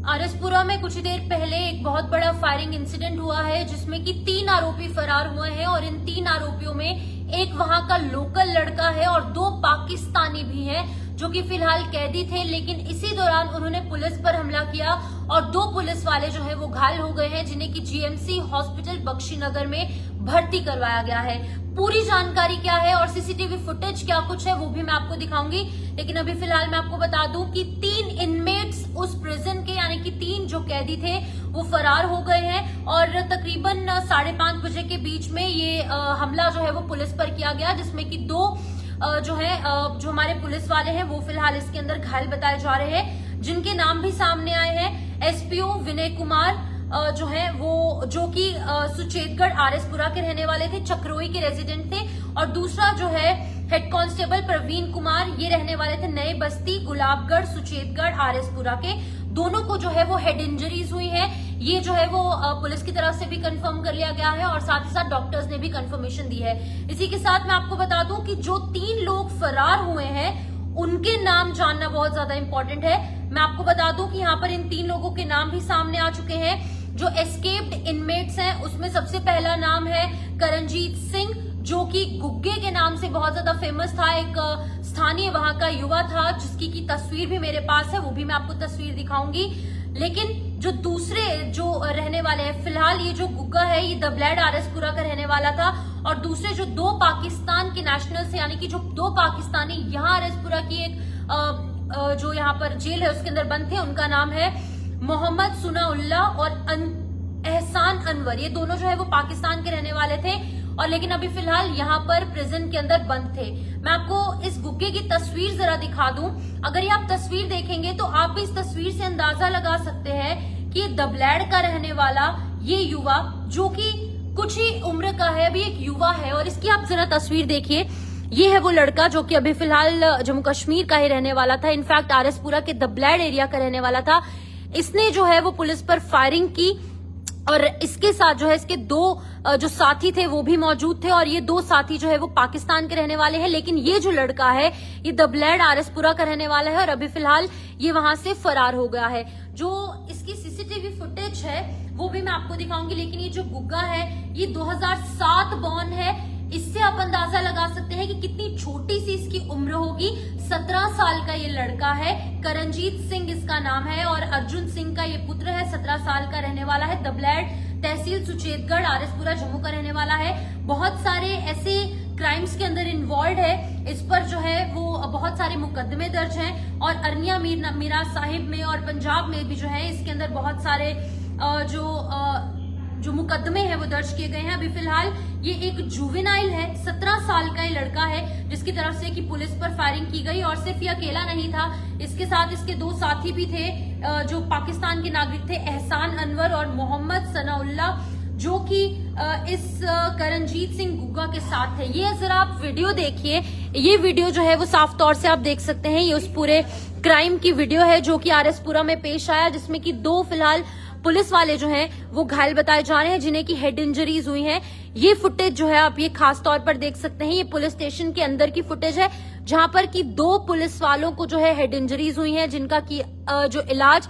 आरएसपुरा में कुछ देर पहले एक बहुत बड़ा फायरिंग इंसिडेंट हुआ है जिसमें कि 3 आरोपी फरार हुए हैं और इन 3 आरोपियों में एक वहां का लोकल लड़का है और 2 पाकिस्तानी भी हैं जो कि फिलहाल कैदी थे। लेकिन इसी दौरान उन्होंने पुलिस पर हमला किया और 2 पुलिस वाले जो है वो घायल हो गए हैं, जिन्हें कि जीएमसी हॉस्पिटल बख्शीनगर में भर्ती करवाया गया है। पूरी जानकारी क्या है और सीसीटीवी फुटेज क्या कुछ है वो भी मैं आपको दिखाऊंगी, लेकिन अभी फिलहाल मैं आपको बता दूं कि 3 इनमेट्स उस प्रिजन के यानी कि 3 जो कैदी थे वो फरार हो गए हैं और तकरीबन 5:30 बजे के बीच में ये हमला जो है वो पुलिस पर किया गया, जिसमें कि 2 जो हमारे पुलिस वाले हैं वो फिलहाल इसके अंदर घायल बताए जा रहे हैं, जिनके नाम भी सामने आए हैं। एसपीओ विनय कुमार जो है वो जो कि सुचेतगढ़ आरएसपुरा के रहने वाले थे, चक्रोई के रेजिडेंट थे, और दूसरा जो है हेड कांस्टेबल प्रवीण कुमार, ये रहने वाले थे नए बस्ती गुलाबगढ़ सुचेतगढ़ आरएसपुरा के। दोनों को जो है वो हेड इंजरीज हुई है, ये जो है वो पुलिस की तरफ से भी कंफर्म कर लिया गया है और साथ ही साथ डॉक्टर्स ने भी कंफर्मेशन दी है। इसी के साथ मैं आपको बता दूं कि जो 3 लोग फरार हुए हैं उनके नाम जानना बहुत ज्यादा इंपॉर्टेंट है। मैं आपको बता दूं कि यहाँ पर इन 3 लोगों के नाम भी सामने आ चुके हैं। जो एस्केप्ड इनमेट्स हैं उसमें सबसे पहला नाम है करणजीत सिंह, जो कि गुग्गे के नाम से बहुत ज्यादा फेमस था, एक स्थानीय वहां का युवा था जिसकी की तस्वीर भी मेरे पास है, वो भी मैं आपको तस्वीर दिखाऊंगी। लेकिन जो दूसरे जो रहने वाले हैं, फिलहाल ये जो गुग्गा है ये दबलैड आरएसपुरा का रहने वाला था, और दूसरे जो 2 पाकिस्तान के नेशनल्स यानी कि जो 2 पाकिस्तानी यहाँ आरएसपुरा की एक जो यहाँ पर जेल है उसके अंदर बंद थे, उनका नाम है मोहम्मद सुनाउल्ला और एहसान अनवर। ये दोनों जो है वो पाकिस्तान के रहने वाले थे और लेकिन अभी फिलहाल यहाँ पर प्रिजन के अंदर बंद थे। मैं आपको इस गुग्गे की तस्वीर जरा दिखा दूं। अगर ये आप तस्वीर देखेंगे तो आप भी इस तस्वीर से अंदाजा लगा सकते हैं कि दबलैड का रहने वाला ये युवा जो कि कुछ ही उम्र का है, अभी एक युवा है, और इसकी आप जरा तस्वीर देखिए। ये है वो लड़का जो कि अभी फिलहाल जम्मू कश्मीर का ही रहने वाला था, इनफैक्ट आरएसपुरा के दबलैड एरिया का रहने वाला था। इसने जो है वो पुलिस पर फायरिंग की और इसके साथ जो है इसके 2 जो साथी थे वो भी मौजूद थे, और ये 2 साथी जो है वो पाकिस्तान के रहने वाले हैं। लेकिन ये जो लड़का है ये दबलैड आरएसपुरा का रहने वाला है और अभी फिलहाल ये वहां से फरार हो गया है। जो इसकी सीसीटीवी फुटेज है वो भी मैं आपको दिखाऊंगी, लेकिन ये जो गुग्गा है ये 2007 बॉर्न है। इससे आप अंदाजा लगा सकते हैं कि कितनी छोटी सी इसकी उम्र होगी। 17 साल का ये लड़का है, करणजीत सिंह इसका नाम है और अर्जुन सिंह का ये पुत्र है, 17 साल का रहने वाला है, दबलैड तहसील सुचेतगढ़ आरएसपुरा जम्मू का रहने वाला है। बहुत सारे ऐसे क्राइम्स के अंदर इन्वॉल्व है, इस पर जो है वो बहुत सारे मुकदमे दर्ज हैं और अरनिया मीरा साहिब में और पंजाब में भी जो है इसके अंदर बहुत सारे जो मुकदमे हैं वो दर्ज किए गए हैं। अभी फिलहाल ये एक जुवेनाइल है, 17 साल का ये लड़का है जिसकी तरफ से कि पुलिस पर फायरिंग की गई, और सिर्फ ये अकेला नहीं था, इसके साथ इसके 2 साथी भी थे जो पाकिस्तान के नागरिक थे, एहसान अनवर और मोहम्मद सनाउल्ला, जो कि इस करणजीत सिंह गुग्गा के साथ थे। ये जरा आप वीडियो देखिए, ये वीडियो जो है वो साफ तौर से आप देख सकते हैं, ये उस पूरे क्राइम की वीडियो है जो कि आरएसपुरा में पेश आया, जिसमें कि 2 फिलहाल पुलिस वाले जो हैं वो घायल बताए जा रहे हैं, जिन्हें की हेड इंजरीज हुई हैं। ये फुटेज जो है आप ये खास तौर पर देख सकते हैं, ये पुलिस स्टेशन के अंदर की फुटेज है जहां पर कि 2 पुलिस वालों को जो है हेड इंजरीज हुई हैं, जिनका की जो इलाज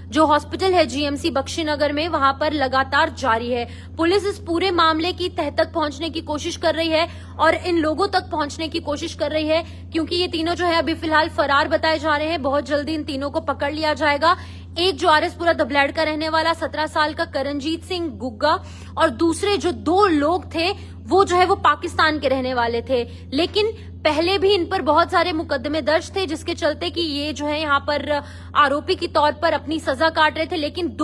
जो हॉस्पिटल है जीएमसी बख्शीनगर में वहां पर लगातार जारी है। पुलिस इस पूरे मामले की तह तक पहुंचने की कोशिश कर रही है और इन लोगों तक पहुंचने की कोशिश कर रही है, क्योंकि ये तीनों जो है अभी फिलहाल फरार बताए जा रहे हैं। बहुत जल्दी इन तीनों को पकड़ लिया जाएगा। एक जो आरएसपुरा दबलैड का रहने वाला 17 साल का करणजीत सिंह गुग्गा, और दूसरे जो 2 लोग थे वो जो है वो पाकिस्तान के रहने वाले थे। लेकिन पहले भी इन पर बहुत सारे मुकदमे दर्ज थे, जिसके चलते कि ये जो है यहाँ पर आरोपी की तौर पर अपनी सजा काट रहे थे। लेकिन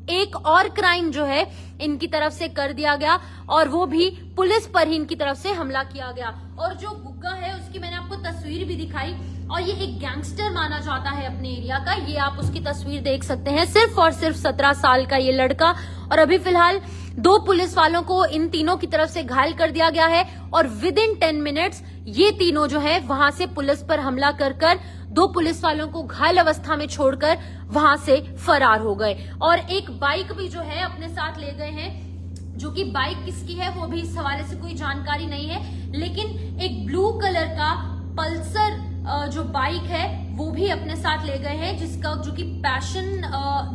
एक और क्राइम जो है इनकी तरफ से कर दिया गया और वो भी पुलिस पर ही इनकी तरफ से हमला किया गया। और जो गुग्गा है उसकी मैंने आपको तस्वीर भी दिखाई, और ये एक गैंगस्टर माना जाता है अपने एरिया का। ये आप उसकी तस्वीर देख सकते हैं, सिर्फ और सिर्फ 17 साल का ये लड़का, और अभी फिलहाल 2 पुलिस वालों को इन तीनों की तरफ से घायल कर दिया गया है और विद इन 10 मिनट्स ये तीनों जो है वहां से पुलिस पर हमला कर 2 पुलिस वालों को घायल अवस्था में छोड़कर वहां से फरार हो गए। और एक बाइक भी जो है अपने साथ ले गए हैं, जो कि बाइक किसकी है वो भी इस हवाले से कोई जानकारी नहीं है, लेकिन एक ब्लू कलर का पल्सर जो बाइक है वो भी अपने साथ ले गए हैं, जिसका जो कि पैशन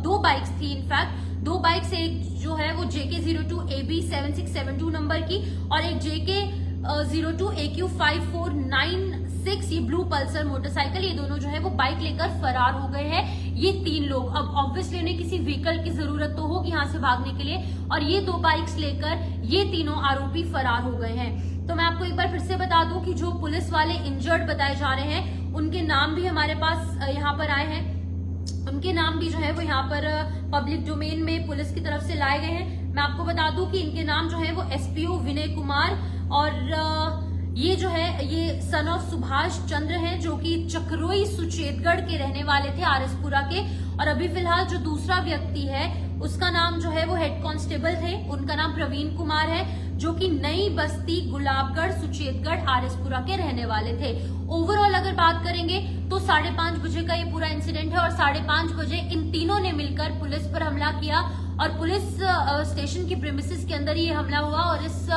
2 बाइक्स थी, इनफैक्ट 2 बाइक्स, एक जो है वो JK02 AB 7672 नंबर की और एक JK02 AQ 5496 ये ब्लू पल्सर मोटरसाइकिल, ये दोनों जो है वो बाइक लेकर फरार हो गए हैं ये 3 लोग। अब ऑब्वियसली उन्हें किसी व्हीकल की जरूरत तो होगी यहाँ से भागने के लिए, और ये 2 बाइक्स लेकर ये तीनों आरोपी फरार हो गए हैं। तो मैं आपको एक बार फिर से बता दूं कि जो पुलिस वाले इंजर्ड बताए जा रहे हैं उनके नाम भी हमारे पास यहाँ पर आए हैं, उनके नाम भी जो है वो यहाँ पर पब्लिक डोमेन में पुलिस की तरफ से लाए गए हैं। मैं आपको बता दूं कि इनके नाम जो है वो SPO विनय कुमार और ये जो है ये सन ऑफ सुभाष चंद्र हैं, जो कि चक्रोई सुचेतगढ़ के रहने वाले थे, आरएसपुरा के। और अभी फिलहाल जो दूसरा व्यक्ति है उसका नाम जो है वो हेड कांस्टेबल थे, उनका नाम प्रवीण कुमार है, जो कि नई बस्ती गुलाबगढ़ सुचेतगढ़ आरएसपुरा के रहने वाले थे। ओवरऑल अगर बात करेंगे तो 5:30 बजे का ये पूरा इंसिडेंट है और 5:30 बजे इन तीनों ने मिलकर पुलिस पर हमला किया और पुलिस स्टेशन की प्रीमिसेस के अंदर ये हमला हुआ और इस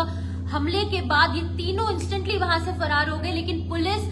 हमले के बाद ये तीनों इंस्टेंटली वहां से फरार हो गए। लेकिन पुलिस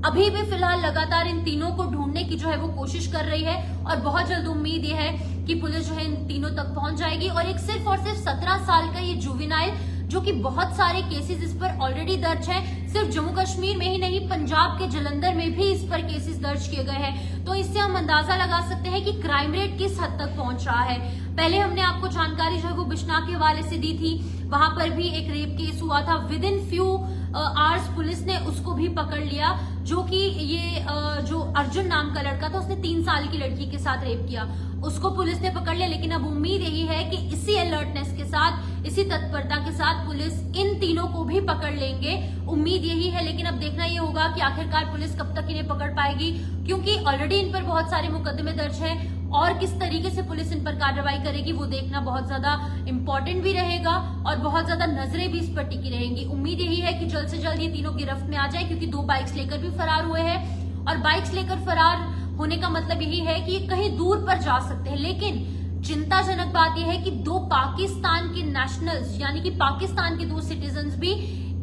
अभी भी फिलहाल लगातार इन तीनों को ढूंढने की जो है वो कोशिश कर रही है और बहुत जल्द उम्मीद ये है कि पुलिस जो है इन तीनों तक पहुंच जाएगी। और एक सिर्फ और सिर्फ 17 साल का ये जुवेनाइल, जो कि बहुत सारे केसेस इस पर ऑलरेडी दर्ज हैं, सिर्फ जम्मू कश्मीर में ही नहीं पंजाब के जलंधर में भी इस पर केसेस दर्ज किए गए हैं। तो इससे हम अंदाजा लगा सकते हैं कि क्राइम रेट किस हद तक पहुंच रहा है। पहले हमने आपको जानकारी जो है वो बिश्नाह के हवाले से दी थी, वहां पर भी एक रेप केस हुआ था, with in few hours police ने उसको भी पकड़ लिया, जो कि ये जो अर्जुन नाम का लड़का था उसने 3 साल की लड़की के साथ रेप किया, उसको पुलिस ने पकड़ लिया। लेकिन अब उम्मीद यही है कि इसी अलर्टनेस के साथ, इसी तत्परता के साथ पुलिस इन तीनों को भी पकड़ लेंगे, उम्मीद यही है। लेकिन अब देखना ये होगा कि आखिरकार पुलिस कब तक इन्हें पकड़ पाएगी, क्योंकि ऑलरेडी इन पर बहुत सारे मुकदमे दर्ज हैं और किस तरीके से पुलिस इन पर कार्रवाई करेगी वो देखना बहुत ज्यादा इंपॉर्टेंट भी रहेगा और बहुत ज्यादा नजरें भी इस पर टिकी रहेंगी। उम्मीद यही है कि जल्द से जल्द ये तीनों गिरफ्त में आ जाए, क्योंकि 2 बाइक्स लेकर भी फरार हुए हैं और बाइक्स लेकर फरार होने का मतलब यही है कि ये कहीं दूर पर जा सकते हैं। लेकिन चिंताजनक बात यह है कि 2 पाकिस्तान के नेशनल्स यानी कि पाकिस्तान के 2 सिटीजन्स भी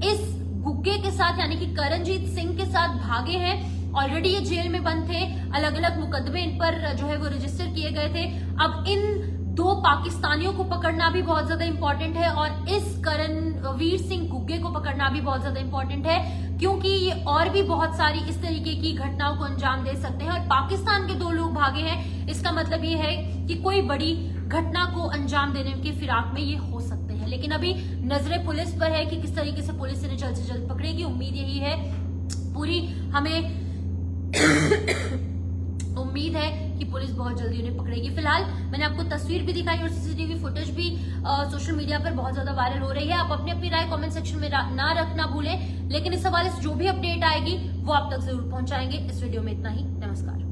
इस गुग्गे के साथ यानी कि करणजीत सिंह के साथ भागे हैं। ऑलरेडी ये जेल में बंद थे, अलग अलग मुकदमे इन पर जो है वो रजिस्टर किए गए थे। अब इन 2 पाकिस्तानियों को पकड़ना भी बहुत ज्यादा इंपॉर्टेंट है और इस करणवीर सिंह गुग्गे को पकड़ना भी बहुत ज्यादा इंपॉर्टेंट है, क्योंकि ये और भी बहुत सारी इस तरीके की घटनाओं को अंजाम दे सकते हैं। और पाकिस्तान के 2 लोग भागे हैं, इसका मतलब ये है कि कोई बड़ी घटना को अंजाम देने के फिराक में ये हो सकते हैं। लेकिन अभी नजरें पुलिस पर है कि किस तरीके से पुलिस इन्हें जल्द से जल्द पकड़ेगी। उम्मीद यही है, पूरी हमें उम्मीद है कि पुलिस बहुत जल्दी उन्हें पकड़ेगी। फिलहाल मैंने आपको तस्वीर भी दिखाई और CCTV फुटेज भी सोशल मीडिया पर बहुत ज्यादा वायरल हो रही है। आप अपनी अपनी राय कमेंट सेक्शन में ना रखना भूलें, लेकिन इस हवाले से जो भी अपडेट आएगी वो आप तक जरूर पहुंचाएंगे। इस वीडियो में इतना ही, नमस्कार।